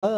आ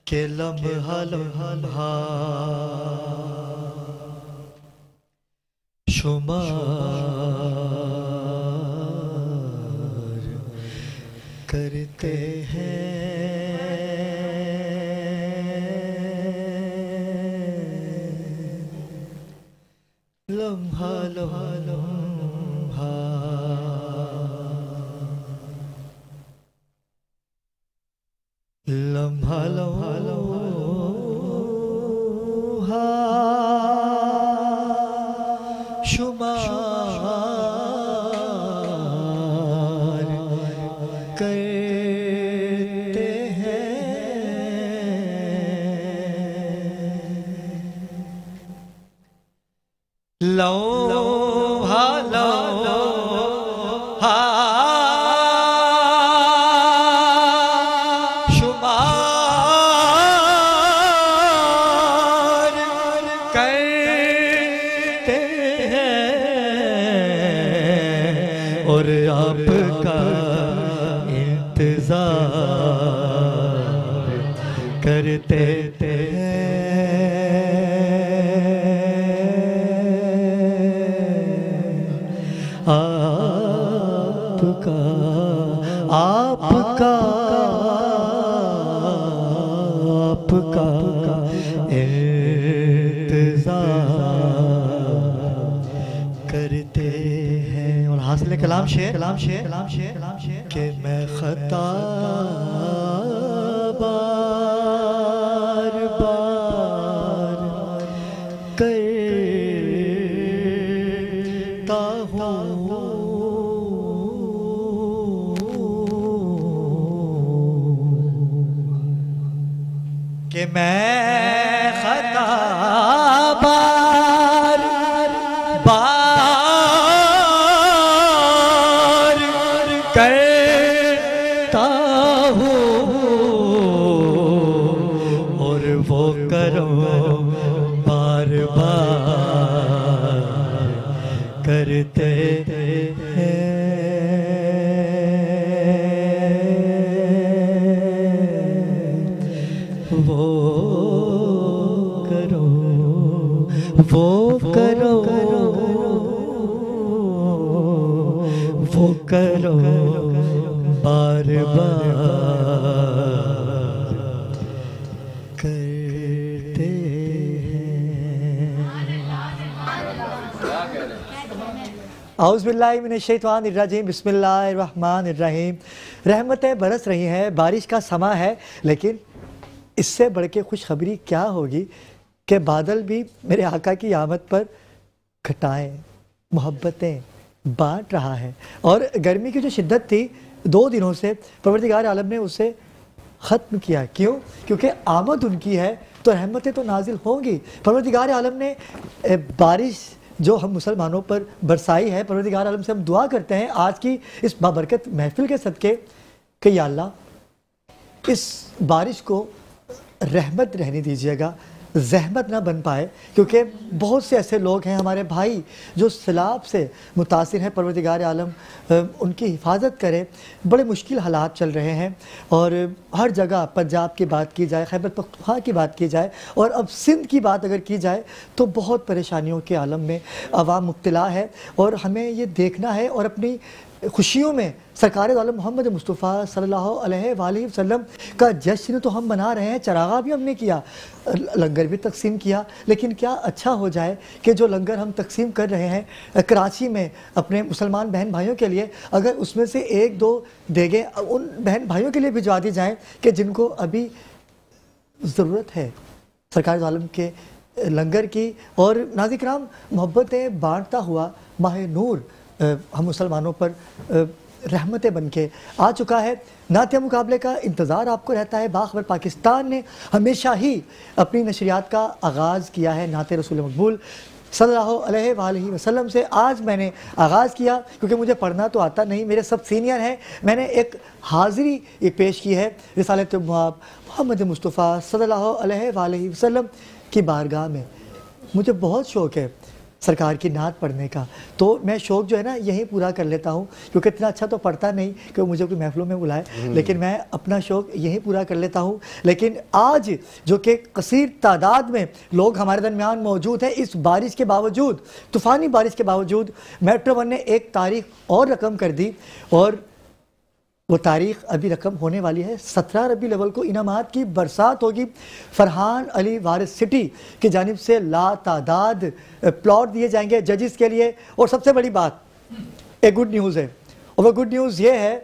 के लम्हा लम्हा शुमार करते हैं लम्हा लम्हा लम्हा लम्हा लम्हा लम्हा शुमार करते हैं लम्हा लम्हा और आपका इंतजार करते आपका आपका आपका इंतजार करते हैं। और हासिल कलाम शेर कि मैं खता बार बार करता हूँ कि मैं खता बार बार करता हूँ और वो करो बार बार करते हैं वो करो वो करो वो करो बार बार करते हैं। औज़ु बिल्लाहि मिनश्शैतानिर्रजीम बिस्मिल्लाहिर्रहमानिर्रहीम। रहमतें बरस रही हैं, बारिश का समा है, लेकिन इससे बढ़ के खुशखबरी क्या होगी कि बादल भी मेरे आका की आमद पर घटाएं मोहब्बतें बांट रहा है। और गर्मी की जो शिद्दत थी 2 दिनों से परवरदिगार आलम ने उसे ख़त्म किया। क्यों? क्योंकि आमद उनकी है तो रहमतें तो नाजिल होंगी। परवरदिगार आलम ने बारिश जो हम मुसलमानों पर बरसाई है, परवरदिगार आलम से हम दुआ करते हैं आज की इस बाबरकत महफिल के सदके कि या अल्लाह इस बारिश को रहमत रहने दीजिएगा, ज़हमत ना बन पाए, क्योंकि बहुत से ऐसे लोग हैं हमारे भाई जो सैलाब से मुतासिर हैं। परवरदिगार आलम उनकी हिफाजत करे। बड़े मुश्किल हालात चल रहे हैं और हर जगह पंजाब की बात की जाए, खैबर पख्तूनख्वा की बात की जाए और अब सिंध की बात अगर की जाए तो बहुत परेशानियों के आलम में अवाम मुब्तला है। और हमें ये देखना है और अपनी खुशियों में सरकार आलम मोहम्मद मुस्तफ़ा सल्लल्लाहु अलैहि वसल्लम का जश्न तो हम मना रहे हैं, चरागा भी हमने किया, लंगर भी तकसीम किया, लेकिन क्या अच्छा हो जाए कि जो लंगर हम तकसीम कर रहे हैं कराची में अपने मुसलमान बहन भाइयों के लिए, अगर उसमें से एक दो देगे उन बहन भाइयों के लिए भिजवा दी जाएँ कि जिनको अभी ज़रूरत है सरकार आलम के लंगर की। और नाज़रीन किराम, मोहब्बतें बांटता हुआ माह नूर हम मुसलमानों पर रहमतें बन के आ चुका है। नातिया मुकाबले का इंतज़ार आपको रहता है। बाखबर पाकिस्तान ने हमेशा ही अपनी नशरियात का आगाज़ किया है नाते रसूल मकबूल सल्लल्लाहु अलैहि वसल्लम से। आज मैंने आगाज़ किया क्योंकि मुझे पढ़ना तो आता नहीं, मेरे सब सीनियर हैं। मैंने एक हाज़िरी पेश की है रिसालत मोहम्मद मुस्तफ़ा सल्लल्लाहु अलैहि वसल्लम की बारगाह में। मुझे बहुत शौक़ है सरकार की नात पढ़ने का, तो मैं शौक़ जो है ना यहीं पूरा कर लेता हूँ, क्योंकि इतना अच्छा तो पढ़ता नहीं कि मुझे कोई महफिलों में बुलाए, लेकिन मैं अपना शौक़ यहीं पूरा कर लेता हूँ। लेकिन आज जो कि कसीर तादाद में लोग हमारे दरमियान मौजूद हैं, इस बारिश के बावजूद, तूफ़ानी बारिश के बावजूद, मेट्रो वन ने एक तारीख और रकम कर दी, और वो तारीख़ अभी रकम होने वाली है। 17 रबी अव्वल को इनामात की बरसात होगी। फरहान अली वारिस सिटी की जानिब से लातादाद प्लॉट दिए जाएंगे जजिस के लिए। और सबसे बड़ी बात, एक गुड न्यूज़ है, और वो गुड न्यूज़ ये है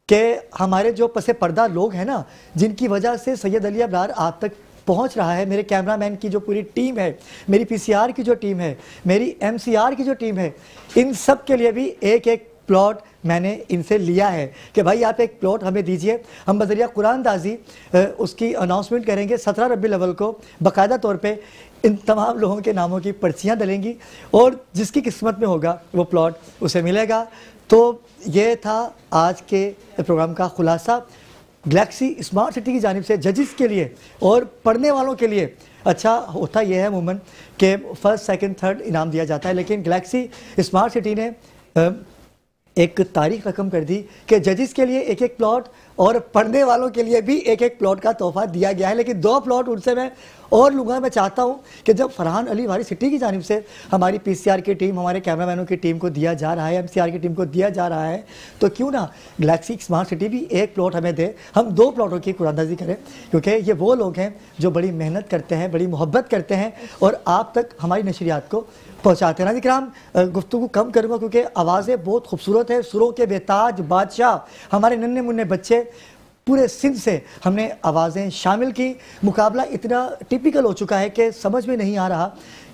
कि हमारे जो पसे पर्दा लोग हैं ना, जिनकी वजह से सैयद अली अबरार आप तक पहुंच रहा है, मेरे कैमरामैन की जो पूरी टीम है, मेरी पीसीआर की जो टीम है, मेरी एमसीआर की जो टीम है, इन सब के लिए भी एक एक प्लॉट मैंने इनसे लिया है कि भाई आप एक प्लॉट हमें दीजिए। हम बज़रिया कुरानदाजी उसकी अनाउंसमेंट करेंगे 17 रबी अव्वल को। बाकायदा तौर पे इन तमाम लोगों के नामों की पर्चियाँ डलेंगी, और जिसकी किस्मत में होगा वो प्लॉट उसे मिलेगा। तो ये था आज के प्रोग्राम का खुलासा। गैलेक्सी स्मार्ट सिटी की जानिब से जजिस के लिए और पढ़ने वालों के लिए अच्छा होता यह है अमूमन कि फर्स्ट सेकंड थर्ड इनाम दिया जाता है, लेकिन गैलेक्सी स्मार्ट सिटी ने एक तारीख रकम कर दी कि जजिस के लिए एक एक प्लॉट और पढ़ने वालों के लिए भी एक एक प्लॉट का तोहफा दिया गया है। लेकिन 2 प्लॉट उनसे मैं और लूँगा। मैं चाहता हूँ कि जब फरहान अली वारिस सिटी की जानिब से हमारी पीसीआर की टीम, हमारे कैमरामैनों की टीम को दिया जा रहा है, एमसीआर की टीम को दिया जा रहा है, तो क्यों ना गैलेक्सी स्मार्ट सिटी भी एक प्लॉट हमें दे, हम 2 प्लॉटों की कुरानदाजी करें, क्योंकि ये वो लोग हैं जो बड़ी मेहनत करते हैं, बड़ी मोहब्बत करते हैं और आप तक हमारी नशरियात को पहुँचाते हैं। नाज़रीन किराम, गुफ्तगू कम करूँगा क्योंकि आवाज़ें बहुत खूबसूरत है। सुरों के बेताज बादशाह हमारे नन्हे मुन्ने बच्चे, पूरे सिंध से हमने आवाज़ें शामिल की। मुकाबला इतना टिपिकल हो चुका है कि समझ में नहीं आ रहा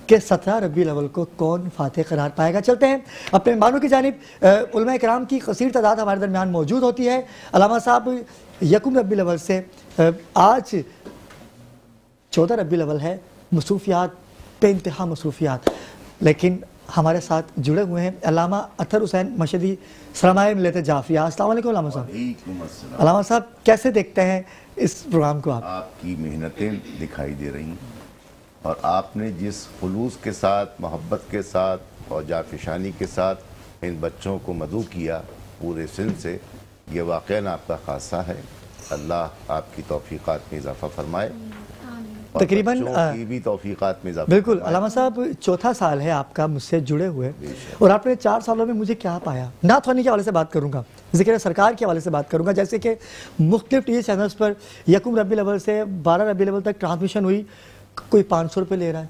कि 17 रबी अव्वल को कौन फातेह करार पाएगा। चलते हैं अपने मेहमानों की जानिब। उलमा इकराम की कसीर तादाद हमारे दरमियान मौजूद होती है। अलामा साहब, यकुम रबी अव्वल से आज 14 रबी अव्वल है, मसरूफियात पे इंतहा मसरूफियात, लेकिन हमारे साथ जुड़े हुए हैं अल्लामा अतहर हुसैन मशदी सरमाए मिलत जाफिया। अस्सलाम वालेकुम अल्लामा साहब। अल्लामा साहब, कैसे देखते हैं इस प्रोग्राम को आप? आपकी मेहनतें दिखाई दे रही हैं, और आपने जिस खुलूस के साथ, मोहब्बत के साथ और जाफिशानी के साथ इन बच्चों को मदऊ किया पूरे सिंध से, ये वाक़ईन आपका खासा है। अल्लाह आपकी तौफीक़ात में इजाफ़ा फरमाए, तकरीबन की भी तौफीक़ात में इजाफ़ा। बिल्कुल अल्लामा साहब, 4था साल है आपका मुझसे जुड़े हुए, और आपने 4 सालों में मुझे क्या पाया? नात ख़वानी के हवाले से बात करूँगा, ज़िक्र सरकार के हवाले से बात करूँगा। जैसे कि मुख्तलिफ टीवी चैनल्स पर यकुम रबी अव्वल से 12 रबी अव्वल तक ट्रांसमिशन हुई, कोई 500 रुपये ले रहा है,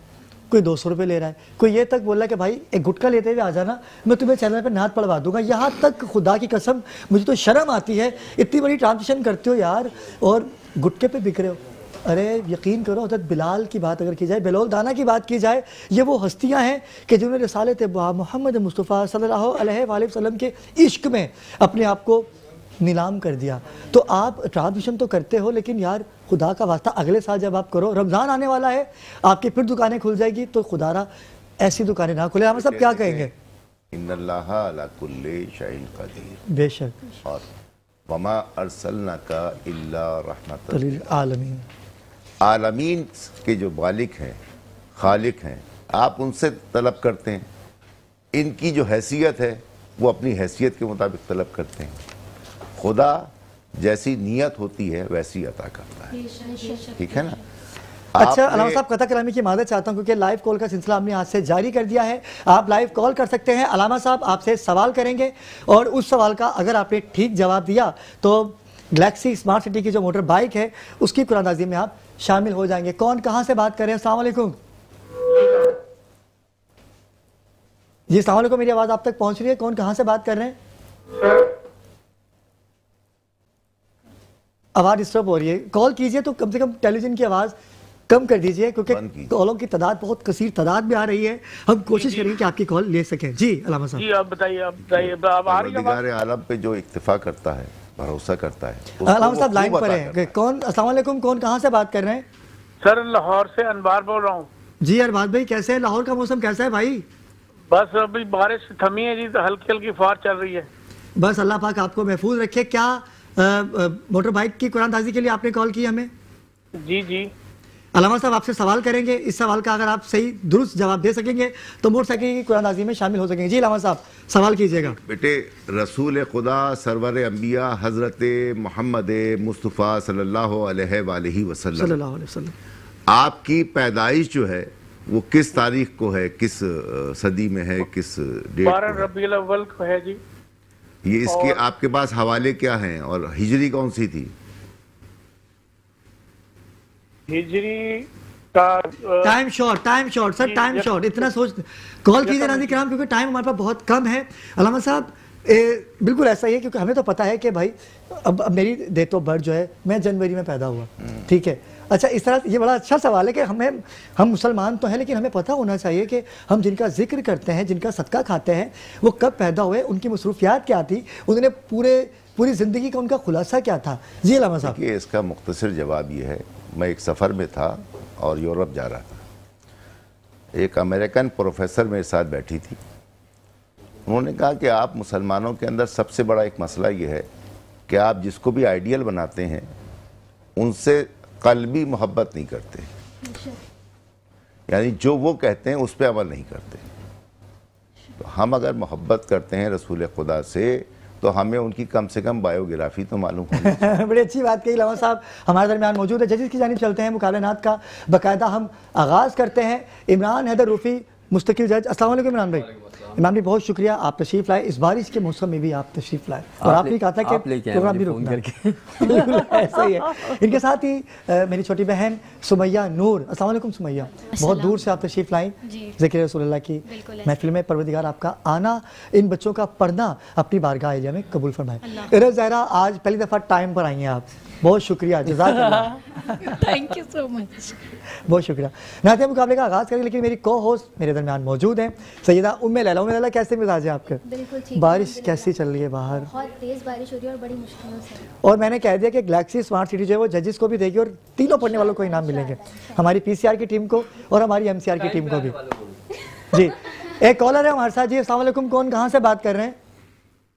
कोई 200 रुपये ले रहा है, कोई ये तक बोल रहा है कि भाई एक गुटका लेते हुए आ जाना, मैं तुम्हें चैनल पर नात पढ़वा दूंगा। यहाँ तक खुदा की कसम मुझे तो शर्म आती है, इतनी बड़ी ट्रांसमिशन करते हो यार और गुटके पे बिक रहे हो। अरे यकीन करो, हज़रत बिलाल की बात अगर की जाए, बिलाल दाना की बात की जाए, ये वो हस्तियां हैं कि जिन्होंने रिसालत मोहम्मद मुस्तफ़ा सल्लल्लाहु अलैहि वसल्लम के इश्क में अपने आप को नीलाम कर दिया। तो आप ट्रांसमिशन तो करते हो, लेकिन यार खुदा का वास्ता अगले साल जब आप करो, रमज़ान आने वाला है, आपकी फिर दुकानें खुल जाएगी, तो खुदारा ऐसी दुकानें ना खुले। हम सब क्या कहेंगे? इन्नल्लाह अला कुल्ली शैइन क़दीर। बेशक। और वमा अर्सलनाका इल्ला रहमतल लिल आलमीन, आलमीन के जो मालिक हैं, खालिक हैं, आप उनसे तलब करते हैं। इनकी जो हैसियत है वो अपनी हैसियत के मुताबिक तलब करते हैं। खुदा जैसी नीयत होती है वैसी अता करता है, ठीक है ना। अच्छा अलामा साहब, कथा कलामी की मादत चाहता हूं क्योंकि लाइव कॉल का सिलसिला हमने आज से जारी कर दिया है। आप लाइव कॉल कर सकते हैं, अलामा साहब आपसे सवाल करेंगे और उस सवाल का अगर आपने ठीक जवाब दिया तो गैलेक्सी स्मार्ट सिटी की जो मोटर बाइक है उसकी कुरानदाजी में आप शामिल हो जाएंगे। कौन कहां से बात कर रहे हैं? अस्सलाम वालेकुम जी। अस्सलाम वालेकुम, मेरी आवाज आप तक पहुंच रही है? कौन कहां से बात कर रहे हैं? आवाज डिस्टर्ब हो रही है। कॉल कीजिए तो कम से कम टेलीविजन की आवाज कम कर दीजिए क्योंकि कॉलों की तादाद बहुत कसीर तादाद में आ रही है। हम कोशिश करेंगे कि आपकी कॉल ले सकें। जी अलामा साहब। जी आप बताइए परवरदिगार आलम पे जो इक्तिफा करता है, भरोसा करता है। अलामा साहब लाइन पर है। कौन? अस्सलाम वालेकुम, कौन कहां से बात कर रहे हैं? सर लाहौर से अनवार बोल रहा हूँ। जी अरबाज भाई, कैसे है? लाहौर का मौसम कैसा है भाई? बस अभी बारिश थमी है जी, तो हल्की हल्की फुहार चल रही है। बस अल्लाह पाक आपको महफूज रखे। क्या मोटर बाइक की कुरानदाजी के लिए आपने कॉल की हमें? जी जी। अलामा साहब आपसे सवाल करेंगे, इस सवाल का अगर आप सही दुरुस्त जवाब दे सकेंगे तो मोटरसाइकिल की कुरानदाजी में शामिल हो सकेंगे। जी अलामा साहब सवाल कीजिएगा। बेटे, रसूल खुदा सरवर अंबिया हजरत मोहम्मद मुस्तफ़ा सल्लल्लाहु अलैहि वसल्लम आपकी पैदाइश जो है वो किस तारीख को है, किस सदी में है, किस डेट? 12 रबीउल अव्वल को है जी। ये इसके आपके पास हवाले क्या हैं और हिजरी कौन सी थी? हिजरी का time short sir, time short. इतना सोच कॉल कीजिए नाज़रीन किराम क्योंकि टाइम हमारे पास बहुत कम है। अलामा साहब बिल्कुल ऐसा ही है क्योंकि हमें तो पता है कि भाई अब मेरी डेट ऑफ बर्थ जो है, मैं जनवरी में पैदा हुआ, ठीक है। अच्छा, इस तरह ये बड़ा अच्छा सवाल है कि हम मुसलमान तो हैं लेकिन हमें पता होना चाहिए कि हम जिनका जिक्र करते हैं, जिनका सदका खाते हैं, वो कब पैदा हुए, उनकी मसरूफियात क्या थी, उन्होंने पूरी ज़िंदगी का उनका खुलासा क्या था। जी अलामा साहब। देखिए, इसका मुख्तसर जवाब ये है, मैं एक सफ़र में था और यूरोप जा रहा था। एक अमेरिकन प्रोफेसर मेरे साथ बैठी थी। उन्होंने कहा कि आप मुसलमानों के अंदर सबसे बड़ा एक मसला ये है कि आप जिसको भी आइडियल बनाते हैं उनसे कल्बी मोहब्बत नहीं करते, यानी जो वो कहते हैं उस पर अमल नहीं करते। तो हम अगर मोहब्बत करते हैं रसूल खुदा से तो हमें उनकी कम से कम बायोग्राफी तो मालूम होगी। बड़ी अच्छी बात कही अलामा साहब। हमारे दरमियान मौजूद है, जजेस की जानिब चलते हैं। मुकाबलात का बाकायदा हम आगाज़ करते हैं। इमरान हैदर रूफ़ी मुस्तकिल जज। अस्सलाम वालेकुम इमरान भाई। इमरान भाई बहुत शुक्रिया, आप तशरीफ़ लाए, इस बारिश के मौसम में भी आप तशरीफ़ लाए और आपने कहा था कि प्रोग्राम भी रुकना करके। बिल्कुल ऐसा ही है। इनके साथ ही मेरी छोटी बहन सुमैया नूर। अस्सलाम वालेकुम सुमैया, बहुत दूर से आप तशरीफ़ लाई ज़िक्र रसूलुल्लाह की महफिल में। परवरदिगार आपका आना, इन बच्चों का पढ़ना अपनी बारगाह एरिया में कबूल फरमाए। इरफ़ ज़हरा, आज पहली दफ़ा टाइम पर आई हैं आप, बहुत शुक्रिया, जज़ाकल्लाह। थैंक यू सो मच, बहुत शुक्रिया। नाते मुकाबले का आगाज़ करें लेकिन मेरी को होस्ट मेरे दरमियान मौजूद हैं सैयदा उम्मे लैला। उम्मे लैला, कैसे मिजाज है आपके? बिल्कुल ठीक। बारिश कैसी चल रही है बाहर? बहुत तेज बारिश हो रही है और बड़ी मुश्किलों से। और मैंने कह दिया कि गैलेक्सी स्मार्ट सिटी जो है वो जजेस को भी देगी और तीनों पढ़ने वालों को इनाम मिलेंगे, हमारी पीसीआर की टीम को और हमारी एमसीआर की टीम को भी। जी एक कॉलर है हमारे साथ। जी अस्सलाम वालेकुम, कौन कहाँ से बात कर रहे हैं?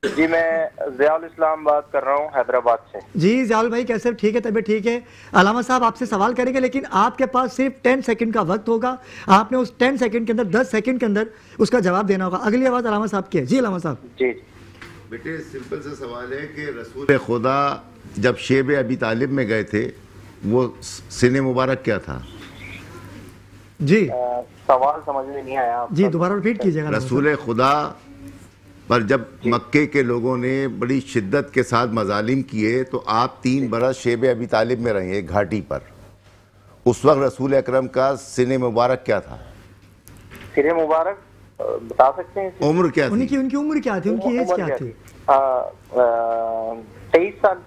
जी मैं ज़ियाउल इस्लाम बात कर रहा हूँ हैदराबाद से। जी ज़ियाउल भाई, कैसे? ठीक है, तबीयत ठीक है। अलामा साहब आपसे सवाल करेंगे लेकिन आपके पास सिर्फ 10 सेकंड का वक्त होगा। आपने उस 10 सेकंड के अंदर 10 सेकंड के अंदर उसका जवाब देना होगा। अगली आवाज़ अलामा साहब की है। जी अलामा साहब। जी बेटे, सिंपल सा सवाल है कि रसूल खुदा जब शेब अबी तालिब में गए थे वो सिने मुबारक क्या था? जी सवाल समझ में नहीं आया। जी दोबारा रिपीट कीजिएगा। रसूल खुदा पर जब मक्के के लोगों ने बड़ी शिद्दत के साथ मजालिम किए तो आप 3 बरस शेब अबी तालिब में रहे घाटी पर। उस वक्त रसूल अकरम का सिने मुबारक क्या था? सिने मुबारक बता सकते हैं? उम्र क्या थी? उनकी उम्र क्या थी? उनकी एज क्या थी? 23 साल।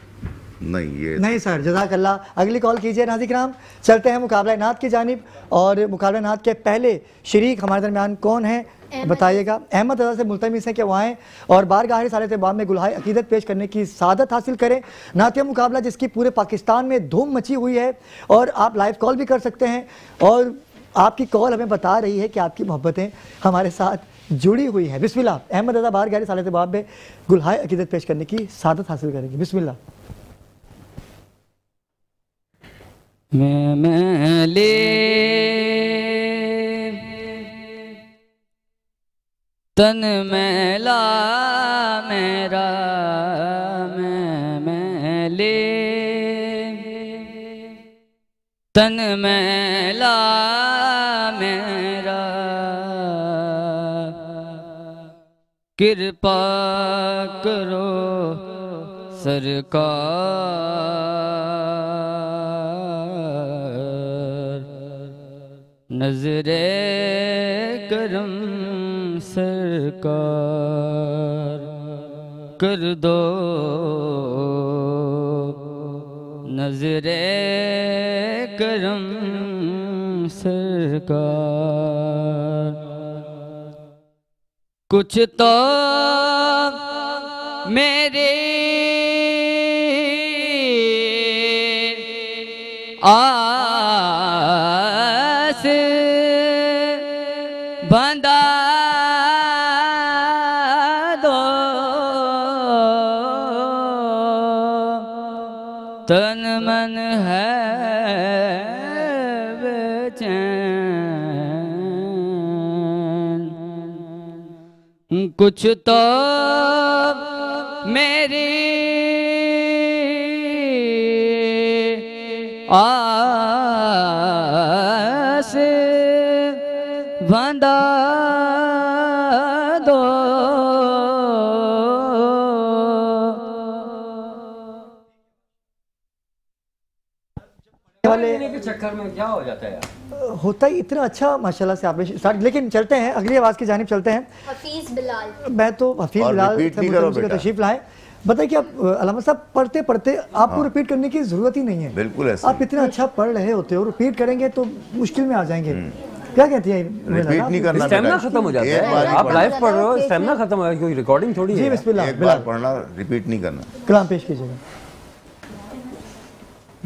नहीं सर, जज़ाकल्लाह। अगली कॉल कीजिए नाज़रीन किराम। चलते हैं मुकाबला नात की जानिब और मुकाबला नात के पहले शरीक हमारे दरमियान कौन है बताइएगा। अहमद रज़ा से मुल्तमिस है कि वो आएँ और बारगाह रिसालत बाब में गुलहाए अकीदत पेश करने की सादत हासिल करें। नातिया मुकाबला जिसकी पूरे पाकिस्तान में धूम मची हुई है और आप लाइव कॉल भी कर सकते हैं और आपकी कॉल हमें बता रही है कि आपकी मोहब्बतें हमारे साथ जुड़ी हुई हैं। बिस्मिल्लाह। अहमद रज़ा बारगाह रिसालत बाब में गुलहाए अकीदत पेश करने की सादत हासिल करेंगे। बिस्मिल्लाह। मैले तन मैला मेरा मैले तन मैला मेरा कृपा करो सरकार, नजरे करम सरकार कर दो, नजरे करम सरकार। कुछ तो मेरे आस बंधा दो, तन मन है बेचैन। कुछ तो मेरी आस बंधा दो, वाले के चक्कर में क्या हो जाता है यार? होता ही इतना अच्छा माशाल्लाह से आपने स्टार्ट। लेकिन चलते हैं अगली आवाज़ की जानिब चलते हैं। हफीज बिलाल। मैं तो हफीज और बिलाल repeat नहीं करो बेटा। तशरीफ लाए। बताइए कि आप अलामा साहब पढ़ते पढ़ते आपको रिपीट करने की जरूरत ही नहीं है। बिल्कुल ऐसा आप इतना अच्छा पढ़ रहे होते हो, रिपीट करेंगे तो मुश्किल में आ जाएंगे। क्या कहती है रिपीट नहीं करना स्टेमिना खत्म हो जाता है। आप लाइव पढ़ रहे हो, स्टेमिना खत्म हो गया, कोई रिकॉर्डिंग थोड़ी जी है। बिस्मिल्लाह एक बार पढ़ना, रिपीट नहीं करना। कलाम पेश कीजिएगा।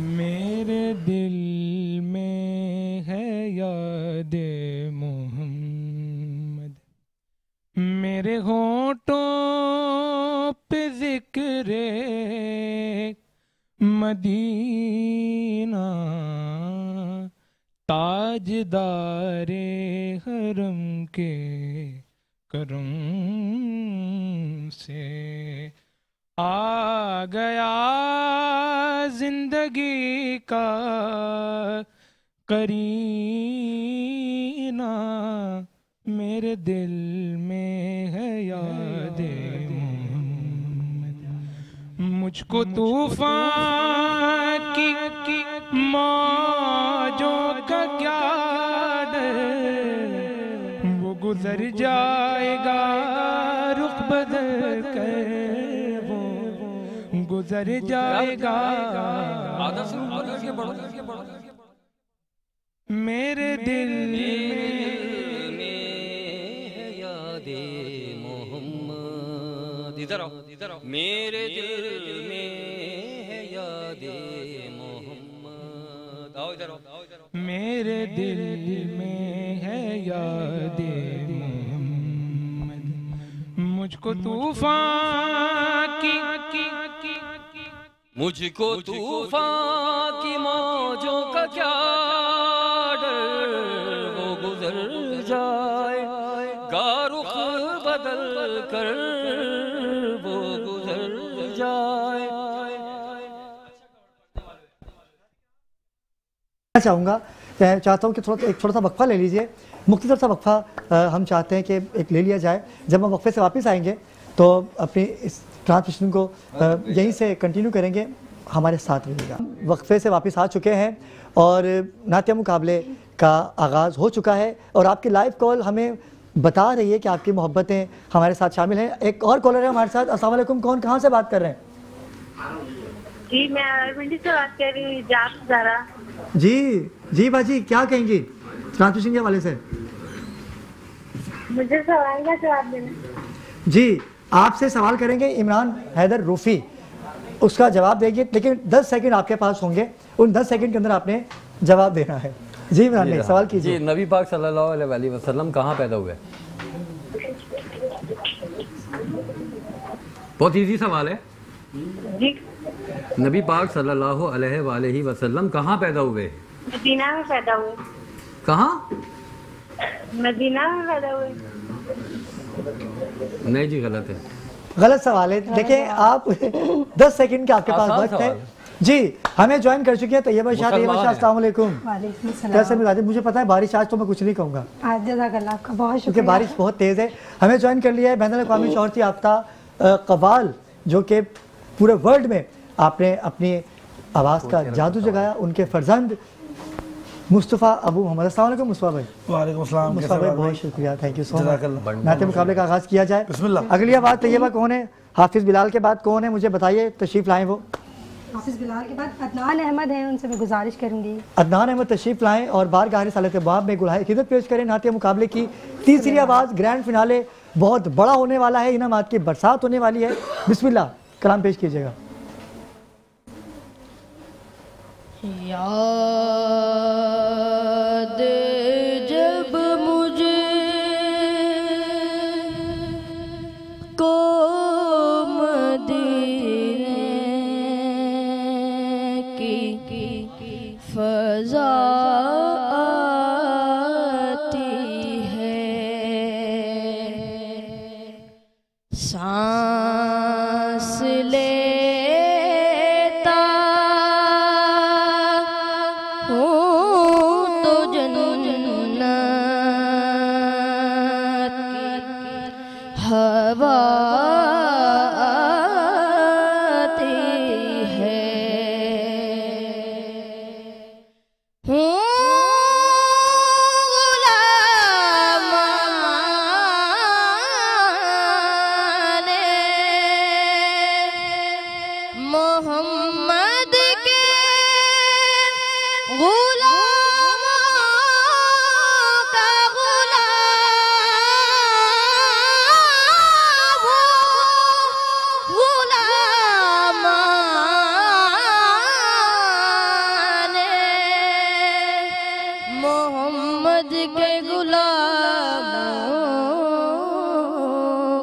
मेरे दिल में है याद मोहम्मद, मेरे होठों पे जिक्रे मदीना, ताजदारे हरम के करम से आ गया जिंदगी का करीना, मेरे दिल में है याद मोहम्मद। मुझको तूफान की मौजों का क्या डर, वो गुजर जाएगा रुख बदल कर, वो गुजर जाएगा। मेरे दिल में है यादे मोहम्मद, इधर आओ, मेरे दिल में है यादे मोहम्मद, आओ इधर आओ, मेरे दिल में है यादे मोहम्मद। मुझको तूफान की मुझको तूफान की मौजों का क्या डर, वो गुजर जाएगा रुख बदल कर, वो गुजर जाए। मैं चाहता हूँ कि एक थोड़ा सा वक्फा ले लीजिए, मुख्तसर सा वक्फा हम चाहते हैं कि एक ले लिया जाए। जब हम वक्फे से वापस आएंगे तो अपनी इस ट्रांसमिशन को यहीं से कंटिन्यू करेंगे। हमारे साथ रहिएगा। वक्फे से वापस आ चुके हैं और नातिया मुकाबले का आगाज़ हो चुका है और आपकी लाइव कॉल हमें बता रही है कि आपकी मोहब्बतें हमारे साथ शामिल हैं। एक और कॉलर है हमारे साथ। अस्सलाम वालेकुम, कौन कहाँ से बात कर रहे हैं? जी मैं अरविंदी से बात कर रही हूँ, जाप ज़रा। जी बाजी, क्या कहेंगी ट्रांसमिशन के हवाले से? मुझे सवाल का जवाब देना। जी, आपसे सवाल करेंगे इमरान हैदर रूफी, उसका जवाब देंगे, लेकिन 10 सेकंड आपके पास होंगे। उन 10 सेकंड के अंदर आपने जवाब देना है। जी इमरान ने सवाल कीजिए। जी, नबी पाक सल्लल्लाहु अलैहि वसल्लम कहाँ पैदा हुए? बहुत इजी सवाल है जी। नबी पाक सल्लल्लाहु अलैहि वसल्लम कहाँ पैदा हुए? मदीना में पैदा हुए। कहाँ? मदीना में पैदा हुए। नहीं जी, गलत है। गलत सवाल है। देखिए आप 10 सेकंड के आपके पास वक्त है। जी हमें ज्वाइन कर चुकी है तैयबा शाह। तैयबा शाह अस्सलाम वालेकुम। कैसे मिजाज? मुझे पता है बारिश आज तो मैं कुछ नहीं कहूँगा आपका बहुत क्योंकि बारिश बहुत तेज़ है। हमें ज्वाइन कर लिया है बैनुल अक़वामी शोहरत याफ्ता कव्वाल, जो कि पूरे वर्ल्ड में आपने अपनी आवाज़ का जादू जगाया। उनके फर्जंद मुस्तफ़ा अबू मोहम्मद। अस्सलाम वालेकुम मुस्तफ़ा भाई। वालेकुम अस्सलाम। मुस्तफ़ा भाई बहुत शुक्रिया, थैंक यू सो मच। नाते मुकाबले का आगाज़ किया जाए। बिस्मिल्लाह। अगली आवाज़ तैयबा कौन है? हाफिज़ बिलाल के बाद कौन है? मुझे बताइए, तशरीफ़ लाएँ वो। हाफिज़ बिलाल के बाद अदनान अहमद हैं, उनसे मैं गुजारिश करूंगी अदनान अहमद तशरीफ़ लाएँ और बारगाह रिसालत बाब में गुलाहे खिदमत पेश करें। नाते मुकाबले की तीसरी आवाज़, ग्रैंड फिनाले बहुत बड़ा होने वाला है, इनामात की बरसात होने वाली है। बिस्मिल्लाह, कलाम पेश कीजिएगा। याद जब मुझे को मदीने की फज़ा आती है, सांस लेता हूँ तो जन्नत की हवा आती है। मोहम्मद के गुलामों का गुलाम गुलामाने मोहम्मद के गुलामों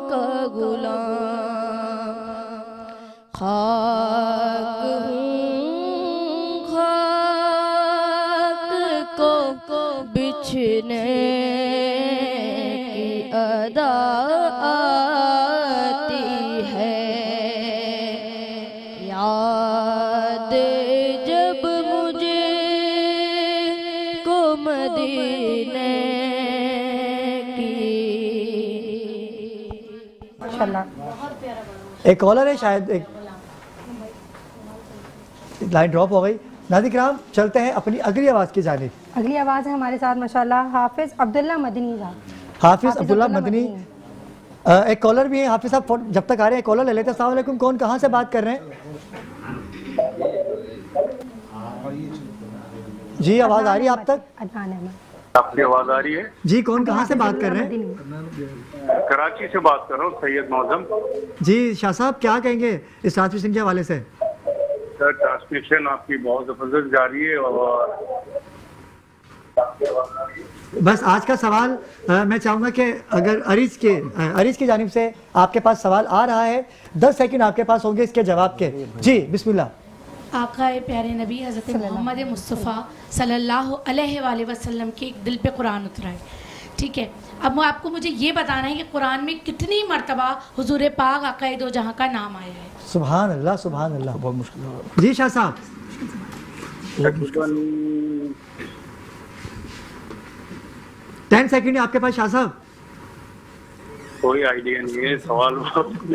का गुलाम। खाक हूँ खाक को बिछने की अदा आती है, याद जब मुझे को मदीने की। माशाल्लाह। एक कॉलर है शायद, एक लाइन ड्रॉप हो गई। नाज़रीन किराम, चलते हैं अपनी अगली आवाज़ की जानिब। अगली आवाज़ है हमारे साथ माशाल्लाह हाफिज़ अब्दुल्ला मदनी साहब। हाफिज़ अब्दुल्ला मदनी। एक कॉलर भी है हाफिज़ साहब, जब तक आ रहे हैं कॉलर ले लेते हैं। अस्सलाम वालेकुम, कौन कहाँ से बात कर रहे हैं? जी आवाज़ आ रही है आप तक? आपकी आवाज़ आ रही है जी, कौन कहाँ से बात कर रहे हैं? कराची से बात कर रहा हूँ, सैयद मौजम। जी शाह साहब, क्या कहेंगे इस ट्रांसमिशन के हवाले से? सर ट्रांसमिशन आपकी बहुत ज़बरदस्त जा रही है। और बस आज का सवाल मैं चाहूँगा कि अगर अरीज की जानिब से आपके पास सवाल आ रहा है, 10 सेकंड आपके पास होंगे इसके जवाब के। जी बिस्मिल्लाह। आका प्यारे नबी हज़रत मोहम्मद मुस्तफ़ा सल्लल्लाहु अलैहि वसल्लम के एक दिल पे कुरान उतरा है, ठीक है। अब आपको मुझे ये बताना है कि कुरान में कितनी मर्तबा हुजूर पाक आका दो जहाँ का नाम आया है। सुभान अल्लाह, सुभान अल्लाह। बहुत मुश्किल। जी शाह साहब। 10 सेकंड आपके पास शाह साहब। कोई आइडिया नहीं है सवाल।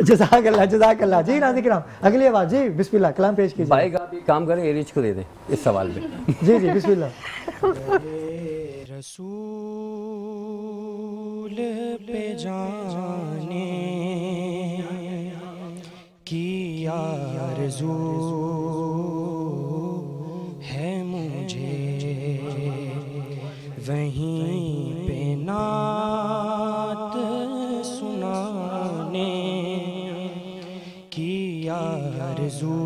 जज़ाकल्लाह, जज़ाकल्लाह। जी नाज़रीन किराम, अगली आवाज़। जी बिस्मिल्लाह, कलाम पेश कीजिए। भाई का भी काम करे, एरिज को दे दे इस सवाल में। जी जी बिस्मिल्लाह। रसूल पे जाने की आरज़ू है मुझे, वहीं पे नात सुनाने की आरज़ू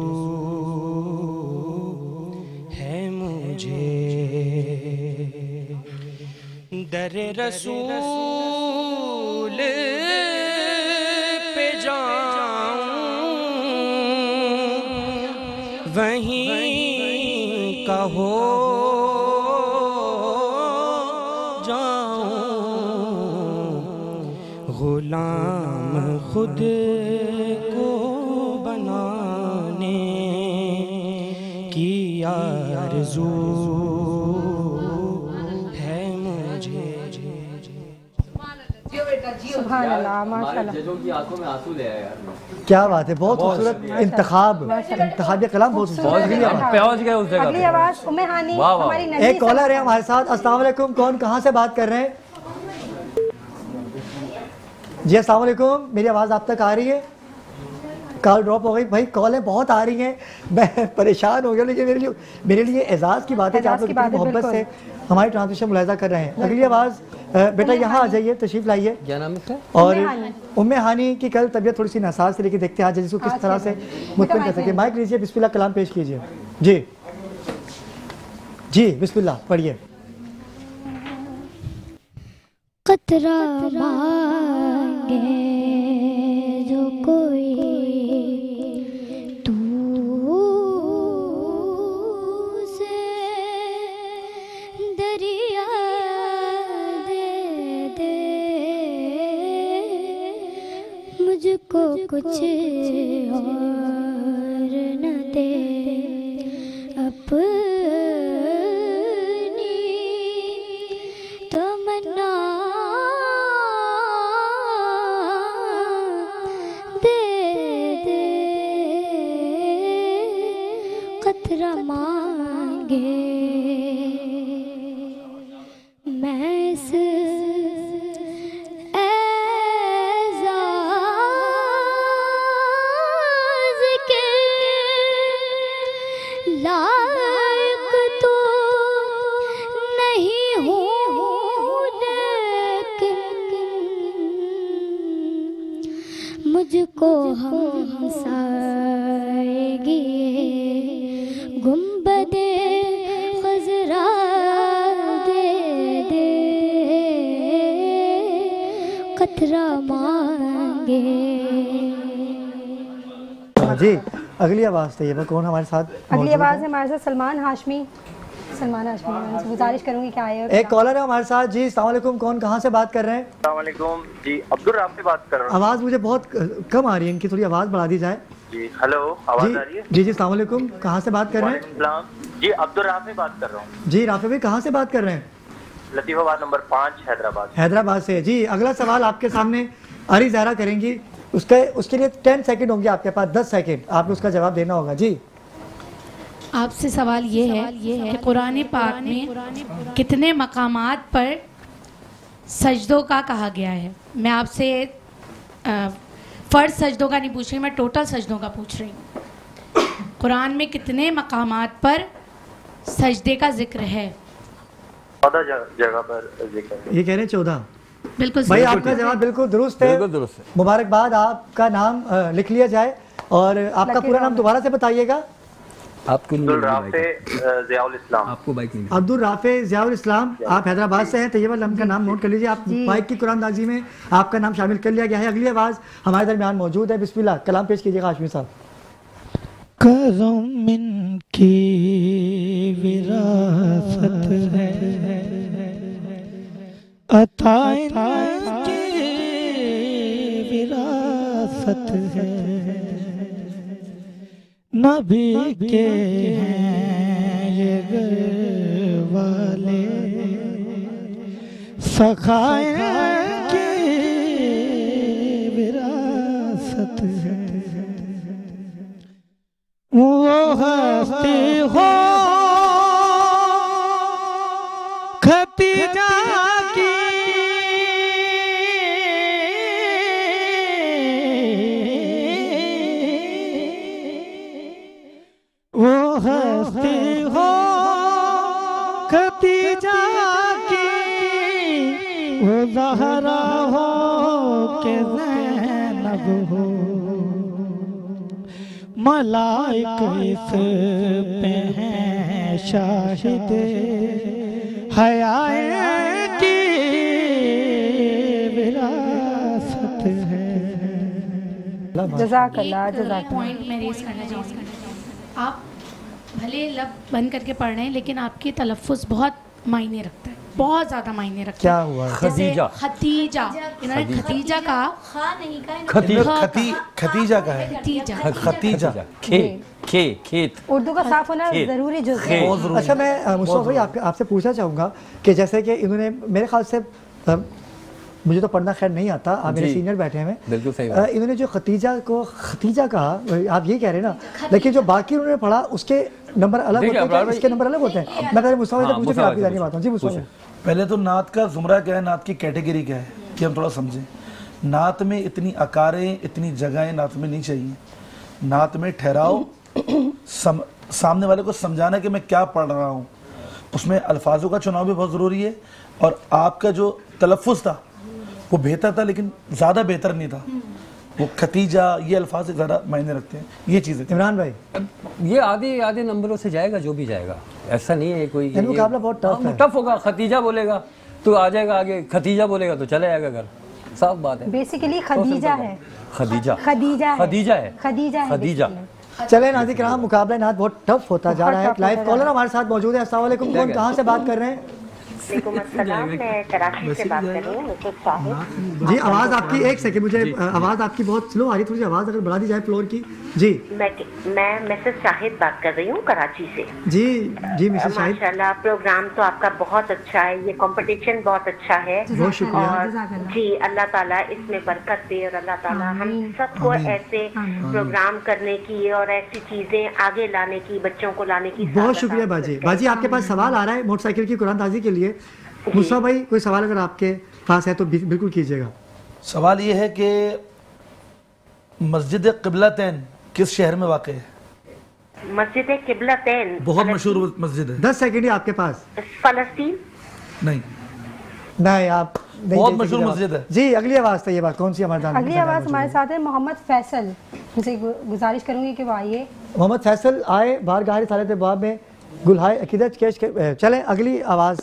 है मुझे। दर रसूल पे जाऊं, वहीं का हो गुलाम खुद को बनाने आरज़ू है मुझे। सुभान अल्लाह, माशाल्लाह। जजों की आंखों में आंसू ले आया यार। क्या बात है, बहुत खूबसूरत इंतखाब कलाम, बहुत पहुंच गए उस जगह। अगली आवाज उम्मे हानी हमारी नन्ही एक कॉलर है हमारे साथ। अस्सलाम वालेकुम, कौन कहाँ से बात कर रहे हैं? जी अस्सलाम वालेकुम, मेरी आवाज़ आप तक आ रही है? कॉल ड्रॉप हो गई भाई, कॉलें बहुत आ रही हैं, मैं परेशान हो गया। लेकिन मेरे लिए एजाज़ की बात है कि आप लोग इतनी मोहब्बत से हमारी ट्रांसमिशन मुलाहिजा कर रहे हैं। अगली आवाज़ बेटा यहाँ आ जाइए, तशरीफ लाइए। क्या नाम है? और उम्मे हानी की कल तबीयत थोड़ी सी नासाज थी, लेकिन देखते हैं आज जिसको किस तरह से मुतमिन कर सके। माइक लीजिए, बिस्मिल्लाह कलाम पेश कीजिए। जी जी बिस्मिल्लाह पढ़िए। कतरा मांगे जो कोई तू से दरिया दे दे, मुझको कुछ और न दे, अपनी तमन्ना कतरा मांगे मैं इस एज़ाज़ के लायक तो नहीं हूँ, लेकिन मुझको हमसाएगी गुंबदे खज़रा दे दे, कतरा मांगे। जी अगली आवाज़ तैयबा, कौन हमारे साथ? अगली आवाज़ है हमारे साथ सलमान हाशमी। सलमान हाशमी, मैं गुजारिश करूंगी क्या आए। एक कॉलर है हमारे साथ। जी अस्सलाम वालेकुम, कौन कहाँ से बात कर रहे हैं? अस्सलाम वालेकुम जी, अब्दुल राफ से बात कर रहा हूँ। आवाज़ मुझे बहुत कम आ रही है, इनकी थोड़ी आवाज़ बढ़ा दी जाए। जी हेलो, आवाज़ आ रही है? जी जी अस्सलाम वालेकुम, कहाँ से बात कर रहे हैं? जी अब्दुल राफ से बात कर रहा हूँ। जी राफे भाई कहाँ से बात कर रहे हैं? लतीफ़ाबाद नंबर 5 हैदराबाद। हैदराबाद से। जी अगला सवाल आपके सामने अरी ज़हरा करेंगी, उसके लिए 10 सेकंड होंगे आपके पास, 10 सेकंड आपने उसका जवाब देना होगा। जी आपसे सवाल ये है कि कुरान पाक में कितने मकामात पर सजदों का कहा गया है? मैं आपसे फ़र्ज सजदों का नहीं पूछ रही, मैं टोटल सजदों का पूछ रही हूँ। कुरान में कितने मकामात पर सजदे का जिक्र है? 14 जगह पर जिक्र है। ये कह रहे हैं 14। बिल्कुल भाई आपका जवाब बिल्कुल दुरुस्त है, बिल्कुल दुरुस्त है। मुबारकबाद, आपका नाम लिख लिया जाए और आपका पूरा नाम दोबारा से बताइएगा। अब्दुल राफे ज़ियाउल इस्लाम। आपको बाइक नहीं। अब्दुल राफे ज़ियाउल इस्लाम, आप हैदराबाद से हैं। तैयबा का नाम नोट कर लीजिए। आप बाइक की कुरानदाजी में आपका नाम शामिल कर लिया गया है। अगली आवाज़ हमारे दरमियान मौजूद है, बिस्मिल्लाह कलाम पेश कीजिएगा हाशमी साहब। करम इनकी विरासत है, अता इनकी विरासत है, नबी के हैं ये घर वाले, सखाए की विरासत है। वो हस्ती हो खतीजा की, वो हस्ती हो खतीजा की, वो ज़हरा हो के ज़ैनब हो, मलाइक इस पे हैं शाहिद हयाए की विरासत है। जज़ाकल्लाह, जज़ाकल्लाह। पॉइंट मैं रेज करना चाहूँगी, आप भले लब बंद करके पढ़ रहे हैं लेकिन आपकी तलफ़ुज़ बहुत मायने रखता है। बहुत ज्यादा मायने रखते क्या हैं। हुआ? जैसे खदीजा। खतीजा, इन्होंने खतीजा कहा। खतीजा का है, खतीजा खेत उर्दू का साफ होना जरूरी जुज़ है। अच्छा, मैं मुस्तफा भाई आपसे पूछना चाहूँगा कि जैसे कि इन्होंने मेरे ख्याल से मुझे तो पढ़ना खैर नहीं आता, आप मेरे सीनियर बैठे हैं, बिल्कुल सही इन्होंने जो खतीजा कहा, आप ये कह रहे हैं ना, लेकिन जो बाकी उन्होंने पढ़ा उसके नंबर अलग होते हैं, इसके नंबर अलग होते हैं। मैं पहले मुस्तफा से पूछूं फिर आपकी जानिए बात हूं। जी मुस्तफा, पहले तो नात का जुमरा क्या है, नात की कैटेगरी क्या है, कि हम थोड़ा समझें। नात में इतनी आकारें, इतनी जगहें नात में नहीं चाहिए। नात में ठहराओ, सामने वाले को समझाना कि मैं क्या पढ़ रहा हूँ, उसमें अल्फाजों का चुनाव भी बहुत ज़रूरी है। और आपका जो तलफ़ुज़ था वो बेहतर था, लेकिन ज़्यादा बेहतर नहीं था। वो खतीजा, ये अल्फाज ज़्यादा मायने रखते हैं, ये चीज़ें। इमरान भाई, ये आधे नंबरों से जाएगा जो भी जाएगा, ऐसा नहीं है कोई मुकाबला बहुत टफ होगा। खतीजा बोलेगा तो आ जाएगा आगे, खतीजा बोलेगा तो चले जाएगा घर, साफ बात है। बेसिकली खदीजा है, खदीजा। चले नाज़रीन किराम, मुकाबला नात बहुत टफ होता जा रहा है। लाइव कॉलर हमारे साथ मौजूद है। अस्सलाम वालेकुम, कौन कहाँ से बात कर रहे हैं? मैं कराची से बात कर रही हूँ। जी आवाज़ आपकी, एक सेकंड, मुझे आवाज़ आपकी बहुत स्लो आ रही, थोड़ी सी आवाज़ अगर बढ़ा दी जाए फ्लोर की। जी मैं मिसेस शाहिद बात कर रही हूँ कराची से। जी मिसेस शाहिद, माशाल्लाह प्रोग्राम तो आपका बहुत अच्छा है, ये कंपटीशन बहुत अच्छा है, बहुत शुक्रिया। और जी अल्लाह ताला इसमें बरकत दे, और अल्लाह ताला हम सबको ऐसे प्रोग्राम करने की और ऐसी चीजें आगे लाने की, बच्चों को लाने की। बहुत शुक्रिया बाजी। बाजी आपके पास सवाल आ रहा है मोटरसाइकिल की कुरानदाजी के लिए। मुस्तफा भाई, कोई सवाल अगर आपके पास है तो बिल्कुल कीजिएगा। सवाल ये है कि मस्जिद क़िबलतैन किस शहर में वाक़ है? मस्जिद क़िबलतैन बहुत मशहूर मस्जिद है। 10 सेकंड ही आपके पास। फलस्तीन? नहीं आप बहुत मशहूर मस्जिद है। जी अगली आवाज़ था, ये बात कौन सी हमारे अगली आवाज़ हमारे साथ है मोहम्मद फैसल। उनसे गुजारिश करूंगी कि वो आइए। मोहम्मद फैसल आए, बारगाह रिसालत बाब में गुलहाय अकीदत केश के। चलें अगली आवाज़।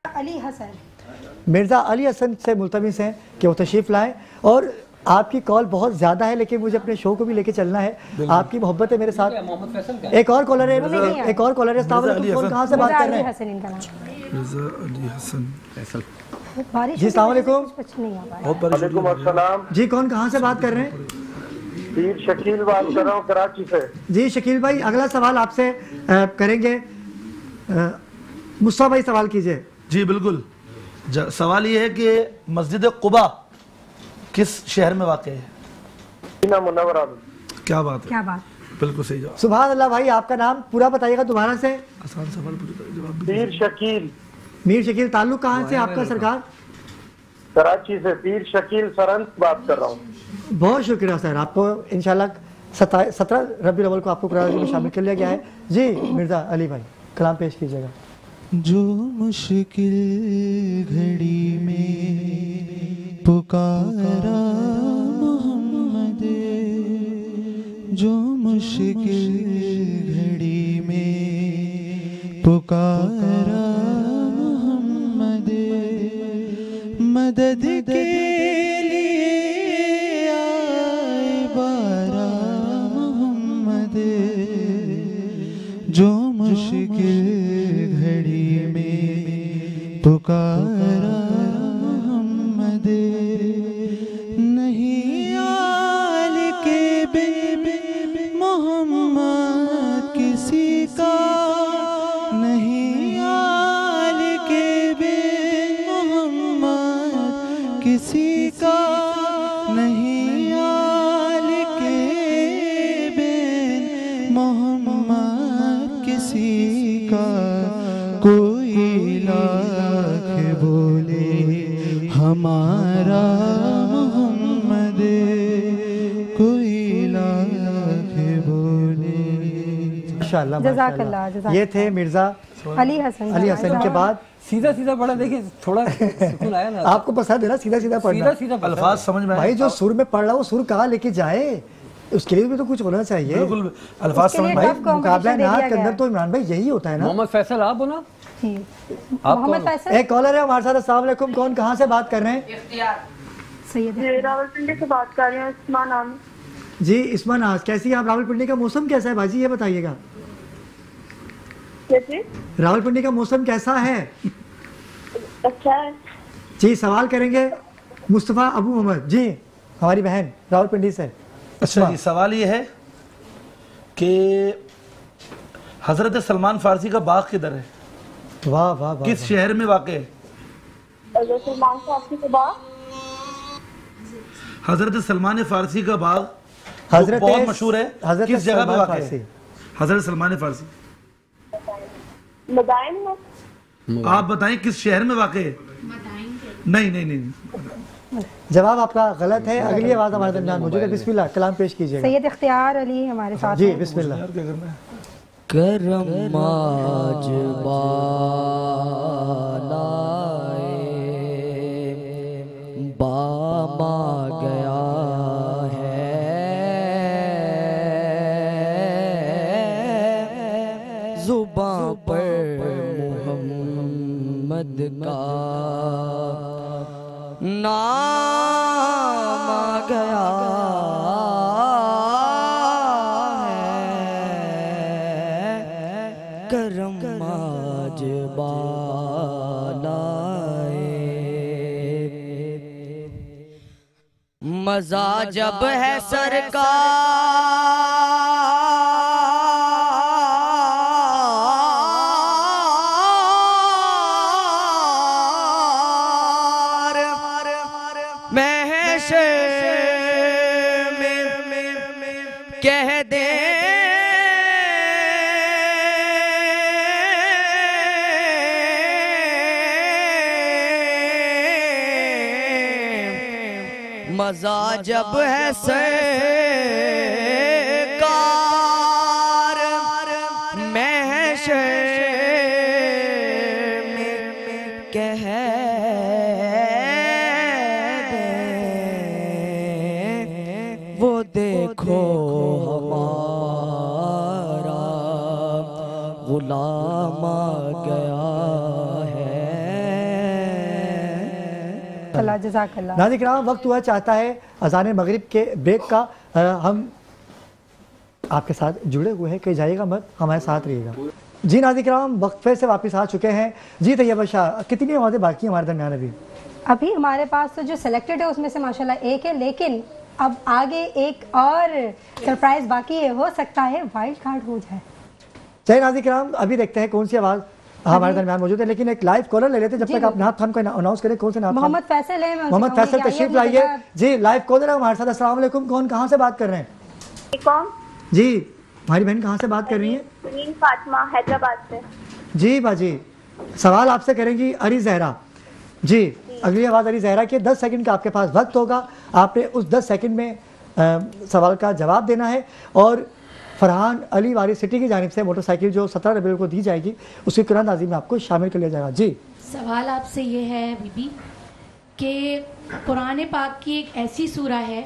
अली हसन, मिर्ज़ा अली हसन से मुल्तमिस हैं कि वो तशरीफ़ लाएँ। और आपकी कॉल बहुत ज़्यादा है, लेकिन मुझे अपने शो को भी लेके चलना है, आपकी मोहब्बत है मेरे साथ। एक और कॉलर है, एक और कॉलर है। कौन कहाँ से बात कर रहे हैं? जी अस्सलाम वालेकुम। जी कौन कहाँ से बात कर रहे हैं? शकील बात कर रहा हूँ कराची से। जी शकील भाई, अगला सवाल आपसे करेंगे। मुस्तफा भाई सवाल कीजिए। जी बिल्कुल, सवाल ये है कि मस्जिद क़ुबा किस शहर में वाक़ है? मदीना मुनव्वरा में। क्या बात है, क्या बात, बिल्कुल सही जवाब। सुभान अल्लाह भाई, आपका नाम पूरा बताइएगा दोबारा से। आसान सवाल पूछो, पीर शकील। मीर शकील, ताल्लुक कहाँ से आपका सरकार? कराची से पीर शकील सरंत बात कर रहा हूँ। बहुत शुक्रिया सर, आपको इंशाल्लाह 17 रबीउल अव्वल को आपको कुरान में शामिल कर लिया गया है। जी मिर्ज़ा अली भाई कलाम पेश कीजिएगा। जो मुश्किल घड़ी में पुकारा मोहम्मद, जो मुश्किल घड़ी में पुकारा मोहम्मद, मदद के लिए आए बारा मोहम्मद, जो मुश्किल घड़ी में पुकारा मोहम्मद, नहीं आल के बिन मोहम्मद किसी का, नहीं आल के बिन मोहम्मद किसी का, नहीं आल के बिन मोहम्मद किसी का, कोई लाख बोले हमारा मोहम्मद, कोई लाख बोले। माशाअल्लाह, ये थे मिर्ज़ा अली हसन के बाद सीधा सीधा पढ़ा, देखिए थोड़ा सुकून आया ना। आपको पसंद है ना सीधा सीधा पढ़ना? सीधा अल्फाज समझ में भाई, जो सुर में पढ़ रहा वो सुर कहाँ लेके जाए, उसके लिए भी तो कुछ होना चाहिए। बिल्कुल, अल्फाज समझ। भाई मुकाबला नात के अंदर तो इमरान भाई यही होता है ना। मोहम्मद फैसल आप हो ना? मोहम्मद फैसल। एक कॉलर है हमारे साथ। अस्सलाम वालेकुम, कौन कहाँ से बात कर रहे हैं? रावलपिंडी से बात कर रहे हैं, इस्मा नाम। जी इस्मा नाज, कैसी है आप? रावलपिंडी का मौसम कैसा है बाजी, ये बताइएगा। रावलपिंडी का मौसम कैसा है? अच्छा जी, सवाल करेंगे मुस्तफ़ा अबू मोहम्मद जी, हमारी बहन रावलपिंडी से। अच्छा जी, सवाल ये है कि हजरत सलमान फारसी का बाग किधर है? वाह वाह वाह। किस शहर में वाक़ है? हजरत सलमान फारसी का बाग, हजरत सलमान फारसी का बाग हजरत बहुत मशहूर है, हजरत किस जगह पे सलमान वाक़ फारसी। है? हजरत सलमान फारसी, मदाइन में। आप बताएं किस शहर में वाक़ है? नहीं नहीं नहीं, जवाब आपका गलत है। अगली आवाज हमारे दरमियान मौजूद है, बिस्मिल्लाह कलाम पेश कीजिएगा। सैयद इख्तियार अली हमारे साथ जी हैं। बिस्मिल्लाह। क्या करना है? करम आज बामा गया है, जुबां पर मोहम्मद का नाम आ गया है, करम आज मजा जब है सरकार महशर में कह दे मजा जब है सरकार महशर में कह दे, वो देखो हमारा गुलाम आ गया है। अल्लाह जज़ाकल्लाह। नाज़रीन किराम, वक्त हुआ चाहता है अज़ान मगरिब के ब्रेक का। हम आपके साथ जुड़े हुए हैं, कहीं जाइएगा मत, हमारे साथ रहिएगा। जी नाज़रीन किराम, वक्फे से वापस आ चुके हैं। जी तैयबा शाह, कितनी आवाज़ें बाकी हैं हमारे दरमियान अभी? अभी हमारे पास तो जो सिलेक्टेड है उसमें से माशाल्लाह एक है, लेकिन अब आगे एक और सरप्राइज बाकी है, हो सकता है वाइल्ड कार्ड हो जाए। चलिए नाज़रीन किराम, अभी देखते हैं कौन सी आवाज़ हमारे दरमियान मौजूद है, लेकिन एक लाइव कॉलर ले लेते हैं जब तक आप नात खान को अनाउंस करें। कौन से नात खान? मोहम्मद फैसल है। मोहम्मद फैसल तशरीफ लाइए। जी लाइव कॉलर है हमारे साथ। अस्सलाम वालेकुम, कौन कहाँ से बात कर रहे हैं? जी हमारी बहन कहाँ से बात कर रही है? बनीन फातिमा हैदराबाद से। जी बाजी, सवाल आपसे करेंगी अरी जहरा जी। अगली आवाज़ अरी जहरा की। 10 सेकंड का आपके पास वक्त होगा, आपने उस 10 सेकंड में सवाल का जवाब देना है। और फरहान अली वाली सिटी की जानिब से मोटरसाइकिल जो 17 रबीउल को दी जाएगी, उसकी कुरान-ए-आज़ीम में आपको शामिल कर लिया जाएगा। जी सवाल आपसे ये है बीबी कि कुरान पाक की एक ऐसी सूरा है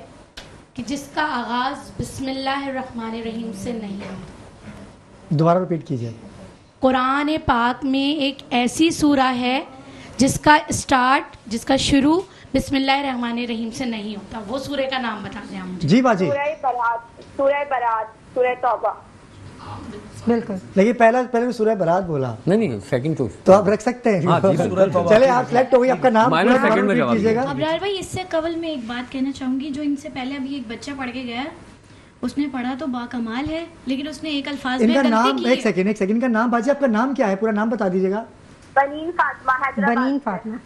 कि जिसका आगाज़ बिस्मिल्लाहिर्रहमानिर्रहीम से नहीं है। दोबारा रिपीट कीजिए। कुरान पाक में एक ऐसी सूरा है जिसका स्टार्ट, जिसका शुरू बिस्मिल्लाहिर्रहमानिर्रहीम से नहीं होता। वो सूरे का नाम बता दें आप मुझे। जी बाजी। सूरह बरात, सूरह तौबा। बिल्कुल, लेकिन पहले सूरह बरात बोला। नहीं सेकंड तो आप रख सकते हैं। चले आप सिलेक्ट हो गई, आपका नाम कीजिएगा। अबरार भाई, इससे कवल में एक बात कहना चाहूंगी। जो इनसे पहले अभी एक बच्चा पढ़ के गया, उसने पढ़ा तो बाकमाल है, लेकिन उसने एक अल्फाज में गलती नाम, की एक सेकंड का नाम बाजी, आपका नाम क्या है? पूरा नाम बता दीजिएगा। बनीन फातिमा हैदराबाद। बनीन फातिमा।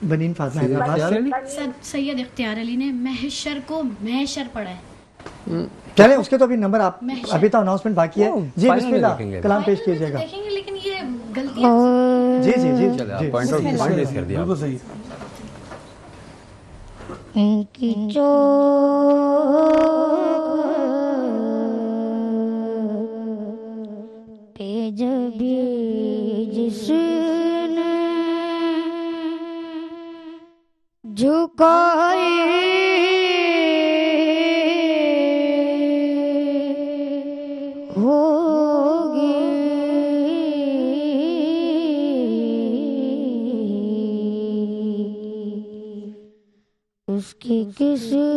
बनीन फातिमा हैदराबाद से। सैयद इख्तियार अली ने महशर को महशर पढ़ा है। चले उसके तो अभी नंबर आप अभी तो अनाउंसमेंट बाकी है। जी बिस्मिल्लाह कलाम पेश कीजिएगा। देखेंगे, लेकिन ये गलती जी जी जी जी पॉइंट आउट कर दिया। बिल्कुल सही। इनकी जो तेज भी जिसने झुकाई होगी, उसकी किस्मत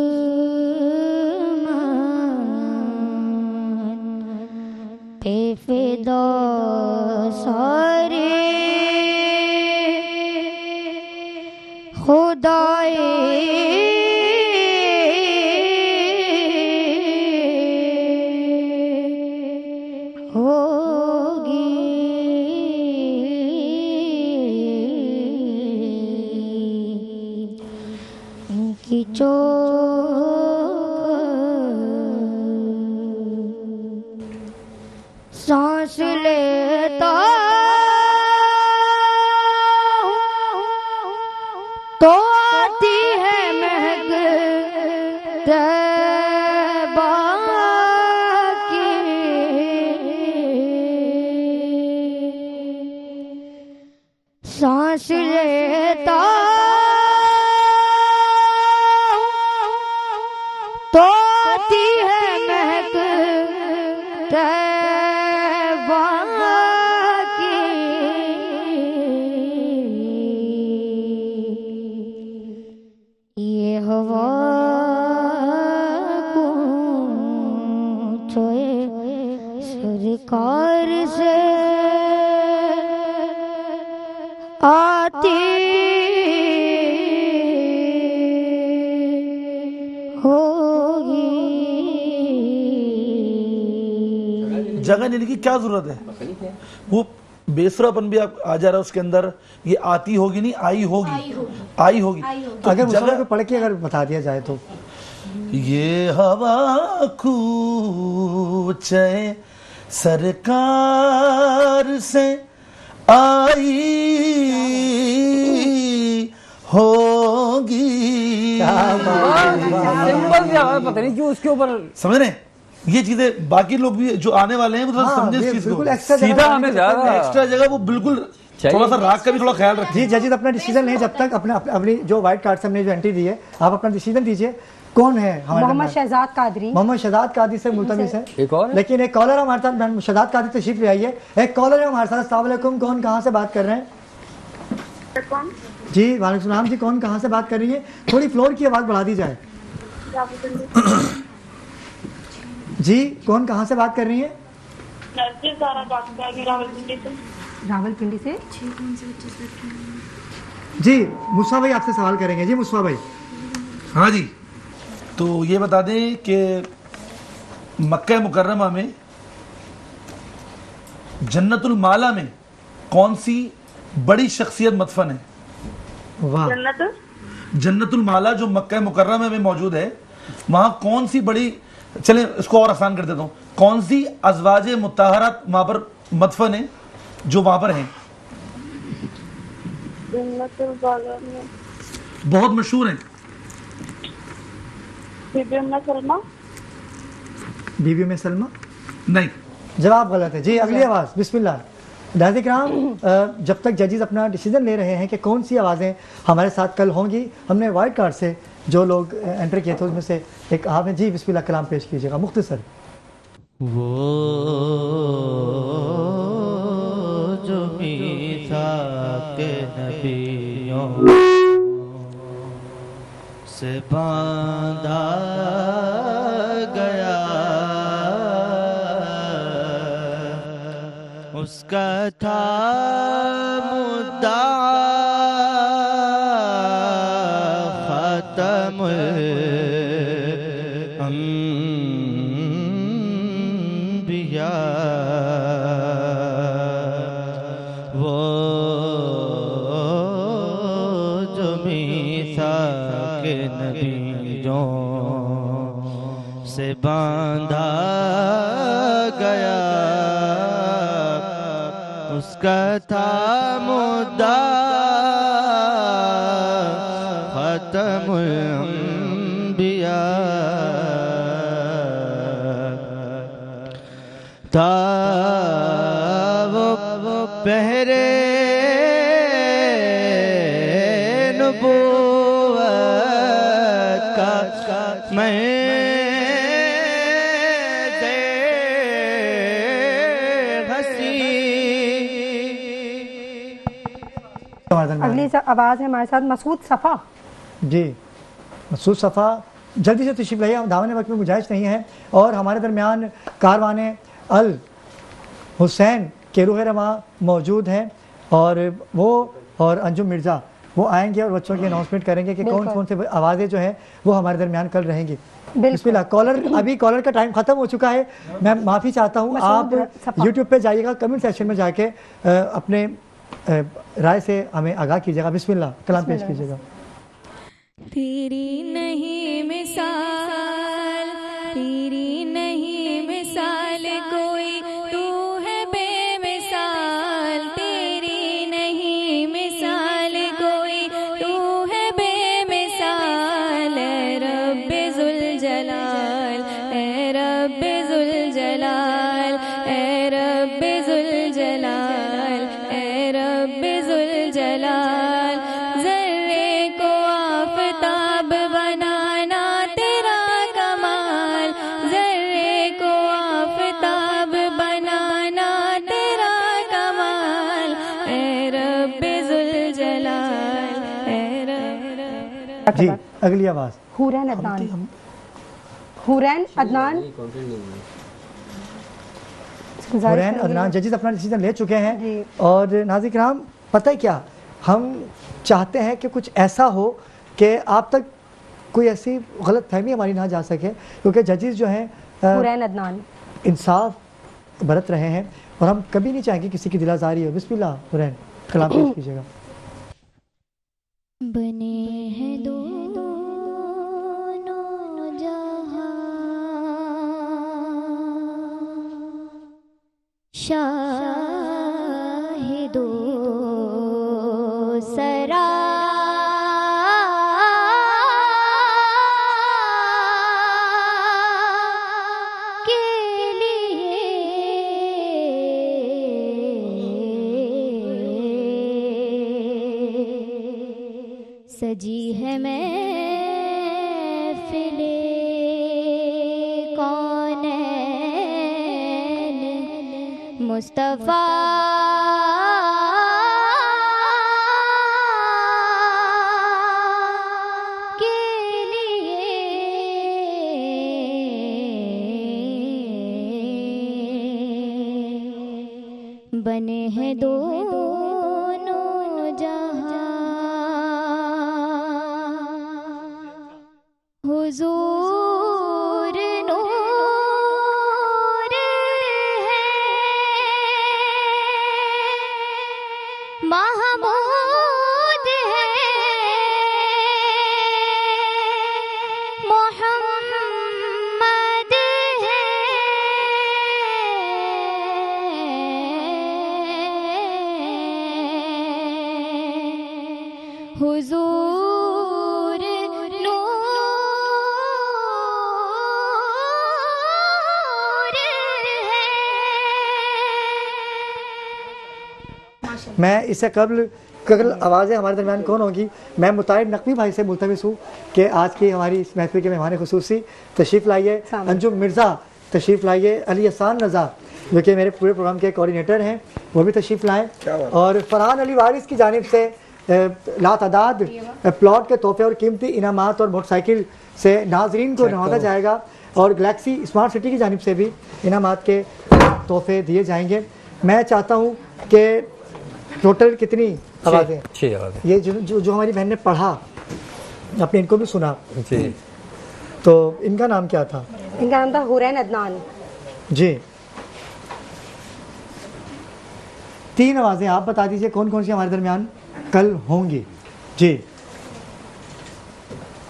पे फिदा सारे सांस लेता तो आती है महक तैबा की, सांस लेता तो आती है महक तैबा की, ये हवा पूछे सरकार से आती जगह लेने की क्या जरूरत है? वो बेसुरापन भी आप आ जा रहा है उसके अंदर। ये आती होगी नहीं, आई होगी, आई होगी। तो अगर मुसल्ला को पढ़ के अगर बता दिया जाए तो ये हवा कूचे सरकार से आई होगी। सिंपल सी आवाज, पता नहीं क्यों उसके ऊपर, समझ रहे हैं? ये चीजें बाकी लोग भी जो आने वाले हैं वो थोड़ा समझे इस चीज को। सीधा हमें ज्यादा एक्स्ट्रा जगह वो बिल्कुल थोड़ा सा राग का भी थोड़ा ख्याल रखिए। जी जजेस अपना डिसीजन नहीं, जब तक अपनी जो व्हाइट कार्ड से हमने जो एंट्री दी है, आप अपना डिसीजन दीजिए। कौन है हमारे? मोहम्मद शहजाद कादरी। मोहम्मद शहजाद कादरी से मुल्तमिस है। एक और, लेकिन एक कॉलर हमारे साथ, शहजाद कादरी तशरीफ ले आइए। एक कॉलर है हमारे साथ। अस्सलाम वालेकुम, कौन कहाँ से बात कर रहे हैं? जी वालेकुम सलाम जी, कौन कहाँ से बात कर रही है? थोड़ी फ्लोर की आवाज़ बढ़ा दी जाए। जी कौन कहाँ से बात कर रही है? रावलपिंडी से। जी मुस्वा भाई आपसे सवाल करेंगे। जी मुस्वा भाई। हाँ जी, तो ये बता दें कि मक्का मुकर्रमा में जन्नतुल माला में कौन सी बड़ी शख्सियत मदफन है? वाह। जन्नतुल माला जो मक्का मुकर्रमा में मौजूद है, वहां कौन सी बड़ी, चले इसको और आसान कर देता हूं, कौन सी अज़वाजे मुताहरात वहां पर मदफन है जो वहां पर हैं? बहुत मशहूर है। बीबी उम्मे सलमा। बीबी उम्मे सलमा नहीं, जवाब गलत है। जी अगली आवाज़, बिस्मिल्लाह। नाज़रीन, जब तक जजेस अपना डिसीजन ले रहे हैं कि कौन सी आवाज़ें हमारे साथ कल होंगी, हमने वाइट कार्ड से जो लोग एंटर किए थे उसमें से एक आप हैं। जी बिस्मिल्लाह, कलाम पेश कीजिएगा मुख्तसर। वो जो मीसाक नबियों से बांधा गया, उसका था मुद्दा खत्मुल अंबिया। वो जो मीसाक नबियों से बांधा गया, उसका था मुद्दा खत्मुल अंबिया। था वो पहरे नबूवत का मैं अगली आवाज़ है हमारे साथ मसूद सफ़ा। जी मसूद सफ़ा जल्दी से तशरीफ लाइए, दावने वक्त में गुंजाइश नहीं है। और हमारे दरमियान कारवाने अल हुसैन के रूह रमा मौजूद हैं, और वो और अंजुम मिर्ज़ा वो आएंगे और बच्चों की अनाउंसमेंट करेंगे कि कौन कौन से आवाज़ें जो हैं वो हमारे दरमियान कल रहेंगी। बिस्मिल्लाह। अभी कॉलर का टाइम ख़त्म हो चुका है, मैं माफ़ी चाहता हूँ। आप यूट्यूब पे जाइएगा, कमेंट सेक्शन में जाके अपने राय से हमें आगाह कीजिएगा। बिस्मिल्लाह, कलाम पेश कीजिएगा। तेरी नहीं मिसाल, तेरी नहीं मिसाल कोई, तू है बेमिसाल। तेरी नहीं मिसाल कोई, तू है बेमिसाल। ऐ रब्बे जुल जलाल, ऐ रब्बे जुल जलाल, ऐ रब्बे जुल जलाल, ऐ रब्बे जुल जलाल। ज़र्रे को आफताब बनाना तेरा कमाल, ज़र्रे को आफताब बनाना तेरा कमाल। ऐ रब्बे जुल जलाल, ऐ रब्बे। जी अगली आवाज। हुरैन अदनान, हुरैन अदनान, हुरैन अदनान जजेस अपना डिसीजन ले चुके हैं। और नाज़रीन किराम, पता है क्या, हम चाहते हैं कि कुछ ऐसा हो कि आप तक कोई ऐसी गलत फहमी हमारी ना जा सके, क्योंकि जजेस जो हैं हुरैन अदनान इंसाफ बरत रहे हैं और हम कभी नहीं चाहेंगे किसी की दिल आज़ारी हो। बिस्मिल्लाह हुरैन, कलाम पेश कीजिएगा। बने हैं दोनों जहां, शाहिदो सरा के लिए सजी है महफ़िले कौनैन मुस्तफ़ा के लिए बने हैं दोनों जहां। हुजूर नूर है, महमूद है, मोहम्मद है, हुजूर नूर है। मैं इससे कबल आवाज़ें हमारे दरमियान कौन होगी, मैं मुतारिब नकवी भाई से मुल्तमिस हूँ कि आज की हमारी इस महफिल के मेहमान खुसूसी तशरीफ़ लाइए, अंजुम मिर्ज़ा तशरीफ़ लाइए, अली हसान रज़ा जो कि मेरे पूरे प्रोग्राम के कोऑर्डिनेटर हैं वो भी तशरीफ़ लाएँ, और फरहान अली वारिस की जानिब से लातादाद प्लॉट के तोहफे और कीमती इनामात और मोटरसाइकिल से नाजरीन को नवाजा जाएगा, और गैलेक्सी स्मार्ट सिटी की जानिब से भी इनामात के तोहफे दिए जाएंगे। मैं चाहता हूँ कि टोटल कितनी आवाज़ें, 6 आवाज़ें, ये जो हमारी बहन ने पढ़ा, आपने इनको भी सुना जी, तो इनका नाम क्या था? इनका नाम था हुरैन अदनान जी। 3 आवाज़ें आप बता दीजिए कौन कौन सी हमारे दरमियान कल होंगी जी।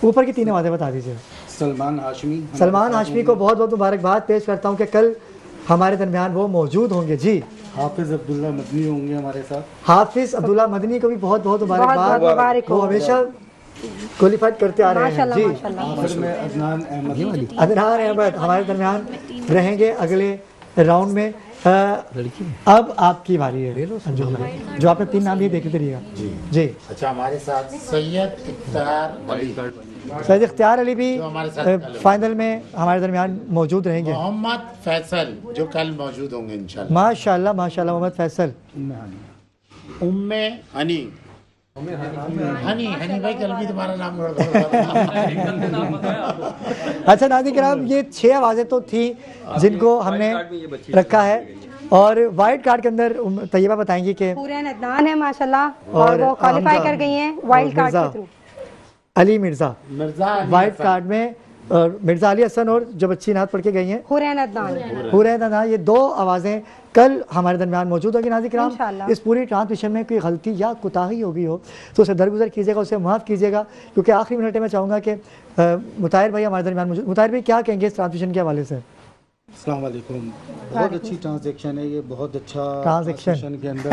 ऊपर की 3 आवाज़ें बता दीजिए। सलमान हाशमी, सलमान हाशमी को बहुत बहुत मुबारकबाद पेश करता हूँ कि कल हमारे दरमियान वो मौजूद होंगे जी। हाफिज अब्दुल्ला मदनी होंगे हमारे साथ। हाफिज अब्दुल्ला मदनी को भी बहुत बहुत मुबारकबाद, वो हमेशा क्वालिफाइड करते आ रहे हैं जी। अदनान अहमद, अदनान अहमद हमारे दरमियान रहेंगे अगले राउंड में। अब आपकी बारी है अंजुम भाई, जो आपने 3 नाम ये देखते रहिएगा जी। अच्छा, हमारे साथ सैयद इख्तियार अली, सैयद इख्तियार अली भी फाइनल में हमारे दरमियान मौजूद रहेंगे। मोहम्मद फैसल जो कल मौजूद होंगे इंशाल्लाह। माशाल्लाह माशाल्लाह, मोहम्मद फैसल। उम्मे हनी, हनी हनी भाई कल भी तुम्हारा नाम अच्छा नाज़रीन किराम, ये 6 आवाज़ें तो थी जिनको हमने रखा है, और वाइट कार्ड के अंदर तैयबा बताएंगी कि हुरैन अदनान है माशाल्लाह, और वो क्वालिफाई कर गई हैं वाइल्ड कार्ड के through. Ali Mirza white card में और मिर्ज़ा अली हसन और जो बच्ची नात पढ़ के गई हैं हुरैन अदनान, हुरैन अदनान, ये दो आवाज़ें कल हमारे दरमियान मौजूद होगी। नाज़रीन किराम, इस पूरी ट्रांसमिशन में कोई गलती या कोताही हो गई हो तो उसे दरगुजर कीजिएगा, उसे माफ़ कीजिएगा, क्योंकि आखिरी मिनट में चाहूँगा कि मुताहिर भाई हमारे दरमियान मौजूद। मुताहिर भाई क्या कहेंगे इस ट्रांसमिशन के हवाले से? अस्सलाम वालेकुम। बहुत अच्छी ट्रांजैक्शन है ये, बहुत अच्छा ट्रांजैक्शन के अंदर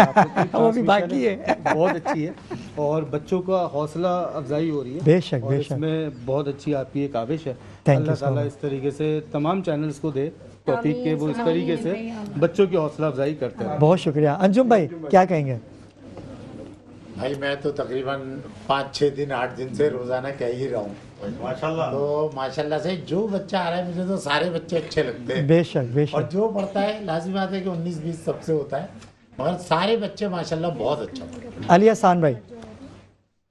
वो भी बाकी है, बहुत अच्छी है और बच्चों का हौसला अफजाई हो रही है। बेशक और बेशक, इसमें बहुत अच्छी आपकी एक काविश है। Thank अल्लाह you so ताला much. इस तरीके से तमाम चैनल्स को दे टॉपिक के, वो इस तरीके से बच्चों की हौसला अफजाई करते हैं। बहुत शुक्रिया। अंजुम भाई क्या कहेंगे? भाई मैं तो तकरीबन 5-6 दिन 8 दिन से रोजाना कह ही रहा हूँ माशाल्लाह। तो माशाल्लाह से जो बच्चा आ रहा है मुझे तो सारे बच्चे अच्छे लगते हैं। बेशक बेशक। और जो पढ़ता है लाजिम बात है कि 19-20 सबसे होता है, मगर सारे बच्चे माशाल्लाह बहुत अच्छा पढ़ते हैं। अली हसन भाई,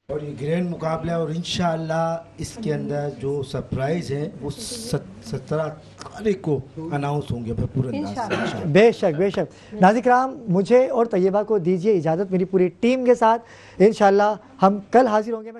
और ये ग्रैंड मुकाबला है और इंशाअल्लाह इसके अंदर जो सरप्राइज है वो 17 तारीख को अनाउंस होंगे भरपूर अंदाज से। बेशक बेशक। नाज़रीन किराम, मुझे और तैयबा को दीजिए इजाज़त, मेरी पूरी टीम के साथ इंशाअल्लाह हम कल हाजिर होंगे।